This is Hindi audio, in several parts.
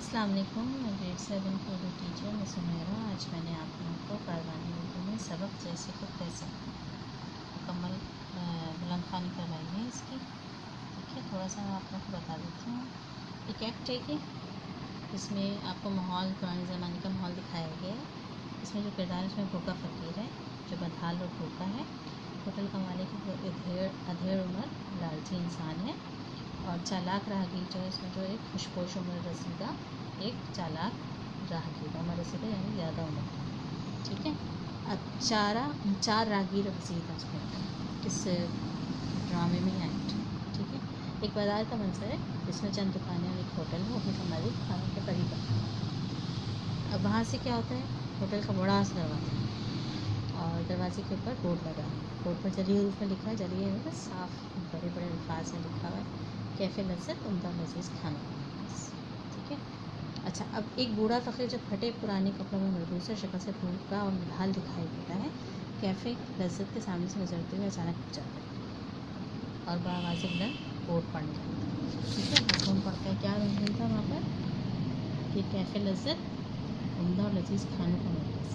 अस्सलाम वालेकुम। मैं ग्रेड 7 की उर्दू टीचर मैं सुमेरा। आज मैंने आप लोगों को कारवानी उर्दू में सबक जैसे को कैसे मुकम्मल बुलंद खानी करवाई है इसकी। ठीक है, थोड़ा सा मैं आप लोगों को बता देती हूँ। एक एक्ट है कि इसमें आपको माहौल पुराने ज़माने का माहौल दिखाया गया है। इसमें जो किरदार है उसमें भूखा फ़कीर है जो बदहाल और भूखा है। होटल का मालिक अधेड़ उम्र लालची इंसान है और चालाक राहगीर जो है इसमें जो एक खुशपोश उम्र रसीदा एक चालाक राहगीर उम्र रसीदा यानी ज़्यादा उम्र। ठीक है, अब चार राहगीर रसीद उसमें इस ड्रामे में एक्ट। ठीक है, एक बाज़ार का मंजर है जिसमें चंद दुकानें और एक होटल है। होटल का मालिक खानों के करीब है। अब वहाँ से क्या होता है, होटल का बड़ा सा दरवाज़ा है और दरवाजे के ऊपर बोर्ड लगा है। बोर्ड पर जली हुई में लिखा है, जली है मतलब साफ बड़े बड़े अल्फाज में लिखा हुआ है, कैफ़े लज़्ज़त उम्दा लजीज़ खाना। ठीक है, अच्छा, अब एक बूढ़ा फ़कीर जब फटे पुराने कपड़ों में मलबूस शक्ल से भूखा और निढाल दिखाई देता है, कैफ़े लज़्ज़त के सामने से गुजरते हुए अचानक रुक जाता है और बाआवाज़ बुलंद बोर्ड पढ़ने लगता है। ठीक है, मज़मून पढ़ता है, क्या मज़मून था वहाँ पर कि कैफ़े लज़्ज़त उम्दा और लजीज़ खानों का मरकज़।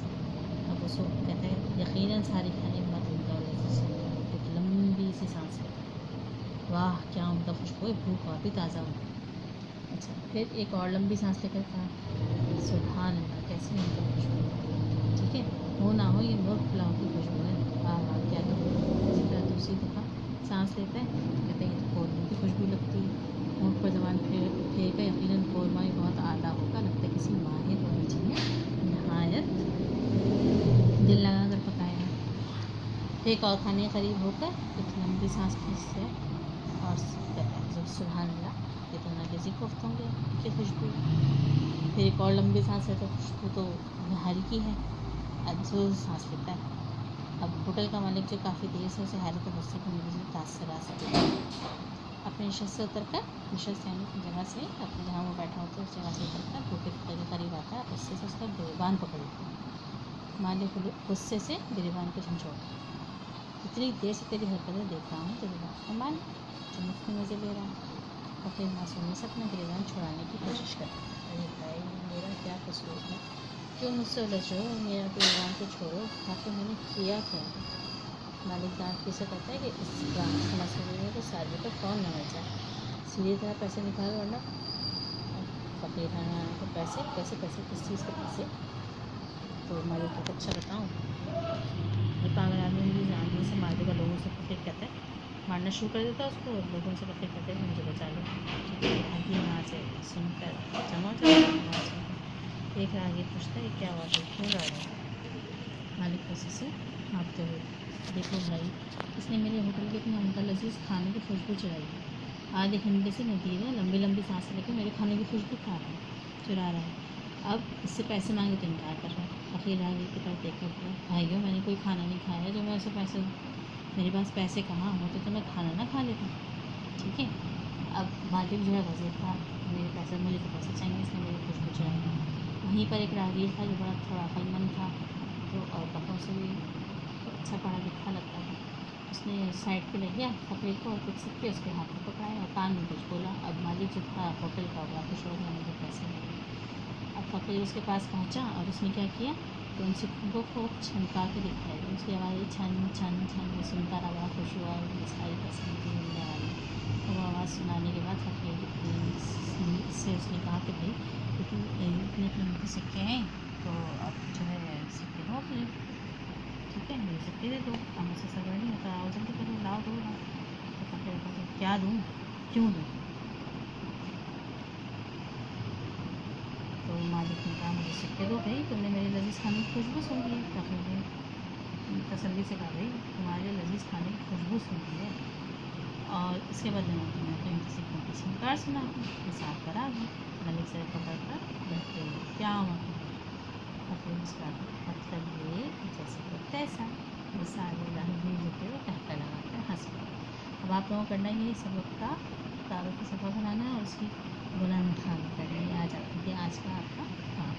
अब उसको कहता है यकीनन सारी खाने बहुत उम्दा और लजीज़ होंगे। एक लंबी सी सांस लेता है, वाह क्या उम्दा खुशबू है, भूख और भी ताज़ा हो। अच्छा, फिर एक और लंबी सांस लेकर कहा सुभान अल्लाह, कैसी उम्दा खुशबू। ठीक है, हो ना हो ये मुर्ग पुलाव की खुशबू है, वाह वाह क्या तो। इसी तरह दूसरी दफ़ा सांस लेता है, कहते हैं ये तो कौरमे की खुशबू लगती है। होंठ पर जबान फेर का यकीनन कौरमा भी बहुत आला होगा, लगता है किसी माहिर बावर्ची ने नहायत दिल लगा कर पकाया है। फिर एक और खाने के करीब होकर एक लंबी सांस खींचते हैं और कहता है जब सुभान अल्लाह, ये तो नगेज़ी कोफ्तों की खुशबू है। फिर एक और लंबी सांस लेता है, खुशबू तो निहारी की है। अब जोर सांस लेता है। अब होटल का मालिक जो काफ़ी देर से उसे हैरत और गुस्से की मिली तासर अपने नशस्त से उतर कर, नशस्त यानी अपनी जगह से, अपने जहाँ वो बैठा होता है उस जगह से उतर कर बूढ़े फ़कीर के करीब आता है, उससे उसका गिरेबान पकड़ लेता है। मालिक गुस्से से गिरेबान को झंझोड़ता है, इतनी देर से तेरी हरकतें देख रहा हूँ, तेरी बात का मालिक जो मुफ्त में मज़े ले रहा है। और फिर मासूमियत से अपना गिरेबान छुड़ाने की कोशिश करता है, अरे भाई मेरा क्या कसूर है, क्यों मुझसे उलझ रहे हो, मेरा गिरेबान को छोड़ो, आखिर मैंने किया क्या है। मालिक डांट के से कहता है कि इस ड्रामे को समझने में तो साजिद पर कौन न मर जाए, सीधी तरह पैसे निकाल वरना। फ़कीर है तो पैसे पैसे पैसे किस चीज़ के पैसे। तो मालिक को अच्छा बताऊँ, ये पागल आदमी मुझे जान बुझ से मार देगा। लोगों से फ़कीर कहता है, मारना शुरू कर देता है उसको। लोगों से फ़कीर कहते हैं मुझे बचा लो। ठीक है, अभी वहाँ से सुनकर जमा हो जाता है। वहाँ सुनकर एक राहगीर पूछता है क्या हुआ, क्यों रहा है। मालिक गुस्से से हाँफते हुए, देखो भाई, इसने मेरे होटल के इतने उम्दा लजीज़ खाने की खुशबू चुराई है। आधे घंटे से नदीर है, लंबी लंबी सांसें लेकर मेरे खाने की खुशबू खा रहा है, चुरा रहा है। अब इससे पैसे मांगे तो इनकार कर रहा है। फ़कीर राहगीर की तरफ देखकर बोला, भाइयों मैंने कोई खाना नहीं खाया जो मैं उसे पैसे दूँ, मेरे पास पैसे कहाँ होते तो मैं खाना ना खा लेता। ठीक है, अब मालिक जो है वज़ीर था, मेरे पैसे, मुझे तो पैसे चाहिए, इसने मेरी खुशबू चुराई। वहीं पर एक राहगीर था जो बड़ा थोड़ा अक्लमंद था, तो और कपड़ों से भी अच्छा पढ़ा लिखा लगता था। उसने साइड पे ले गया फ़कीर को और कुछ सिक्के उसके हाथ में पकड़ाए और कान में कुछ बोला। अब मालिक जो था होटल का बड़ा खुश हो गया, मुझे पैसे मिल गए। अब फ़कीर उसके पास पहुंचा और उसने क्या किया तो उन सिक्कों को छनका के दिखाई दी। उसकी आवाज़ छन छन छन में सुनता रहा, बड़ा खुश हुआ और ये सारी पैसे मुझे मिलने वाली। तो वो आवाज़ सुनाने के बाद फ़कीर से उसने कहा कि भाई इतने कीमती सिक्के हैं तो अब जो है सिक्के दो अपने। ठीक है, मुझे सिक्के दे दो, अब मुझसे सब्र नहीं होता, आओ जल्दी करो, लाओ दो ना। तो फ़कीर कहते क्या दूँ, क्यों दूँ। तो मालिक ने कहा मुझे सिक्के दो भाई, तुमने मेरे लजीज़ खाने की खुशबू सूंघ ली है। फ़कीर ने तसल्ली से कहा भाई तुम्हारे लजीज़ खाने की खुशबू सूंघी है और इसके बदले में तुम्हें कीमती सिक्कों की छिनकार सुना दी, हिसाब बराबर। मलिक से पकड़ कर बैठते हुए क्या मतलब, फ़कीर मुस्कुराते मतलब ये कि जैसे को तैसा, मिसाल राहगीर जो थे वो टहका लगाकर हंस पड़े। अब आप लोगों को करना ये है, सबक का कागज़ का सफ़ा बनाना है और उसकी बुलंद खानी करनी है। आज का आपका काम।